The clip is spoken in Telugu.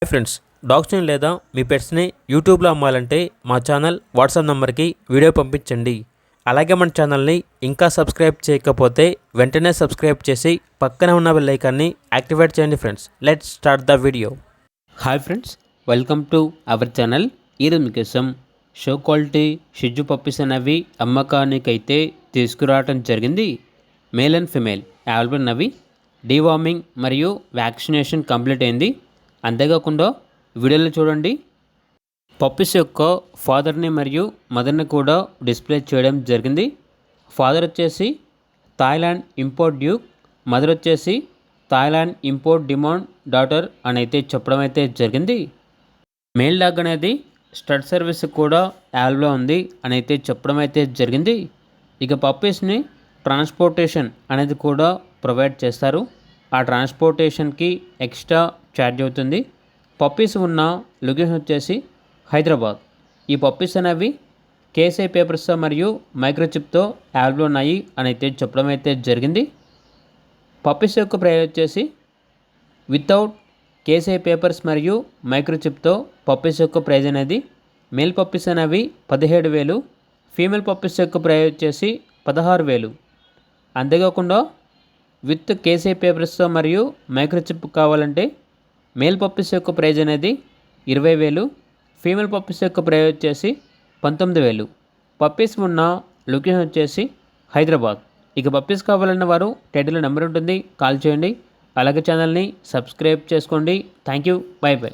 హాయ్ ఫ్రెండ్స్, డాగ్స్ని లేదా మీ పెట్స్ని యూట్యూబ్లో అమ్మాలంటే మా ఛానల్ వాట్సాప్ నెంబర్కి వీడియో పంపించండి. అలాగే మన ఛానల్ని ఇంకా సబ్స్క్రైబ్ చేయకపోతే వెంటనే సబ్స్క్రైబ్ చేసి పక్కనే ఉన్న బెల్ ఐకాన్ని యాక్టివేట్ చేయండి friends. Let's start the video. Hi friends, welcome to our channel. ఈరోజు మీకోసం షో క్వాలిటీ షిజ్జు పప్పీస్ అనేవి అమ్మకానికైతే తీసుకురావడం జరిగింది. మేల్ అండ్ ఫిమేల్ అవైలబుల్ ఉన్నవి. డీవార్మింగ్ మరియు వ్యాక్సినేషన్ కంప్లీట్ అయింది. అంతేకాకుండా వీడియోలో చూడండి, పప్పీస్ యొక్క ఫాదర్ని మరియు మదర్ని కూడా డిస్ప్లే చేయడం జరిగింది. ఫాదర్ వచ్చేసి థాయిలాండ్ ఇంపోర్ట్ డ్యూక్, మదర్ వచ్చేసి థాయిలాండ్ ఇంపోర్ట్ డిమాండ్ డాటర్ అని అయితే చెప్పడం అయితే జరిగింది. మేల్ డాగ్ అనేది స్టడ్ సర్వీస్ కూడా అవైలబుల్ ఉంది అని అయితే చెప్పడం అయితే జరిగింది. ఇక పప్పీస్ని ట్రాన్స్పోర్టేషన్ అనేది కూడా ప్రొవైడ్ చేస్తారు. ఆ ట్రాన్స్పోర్టేషన్కి ఎక్స్ట్రా ఛార్జ్ అవుతుంది. పప్పీస్ ఉన్న లొకేషన్ వచ్చేసి హైదరాబాద్. ఈ పప్పీస్ అనేవి కేఎస్ఐ పేపర్స్తో మరియు మైక్రోచిప్తో అవైలబుల్ ఉన్నాయి అని అయితే చెప్పడం అయితే జరిగింది. పప్పీస్ యొక్క ప్రైస్ వచ్చేసి వితౌట్ కేఎస్ఐ పేపర్స్ మరియు మైక్రోచిప్తో పప్పీస్ యొక్క ప్రైజ్ అనేది మేల్ పప్పీస్ అనేవి 17,000, ఫీమేల్ పప్పీస్ యొక్క ప్రైజ్ వచ్చేసి 16,000. అంతేకాకుండా విత్ కేసీ పేపర్స్తో మరియు మైక్రోచిప్ కావాలంటే మేల్ పప్పీస్ యొక్క ప్రైజ్ అనేది 20,000, ఫీమేల్ పప్పీస్ యొక్క ప్రైజ్ వచ్చేసి 19,000. పప్పీస్ ఉన్న లొకేషన్ వచ్చేసి హైదరాబాద్. ఇక పప్పీస్ కావాలన్న వారు టైటిల్లో నెంబర్ ఉంటుంది, కాల్ చేయండి. అలాగే ఛానల్ని సబ్స్క్రైబ్ చేసుకోండి. Thank you, by by.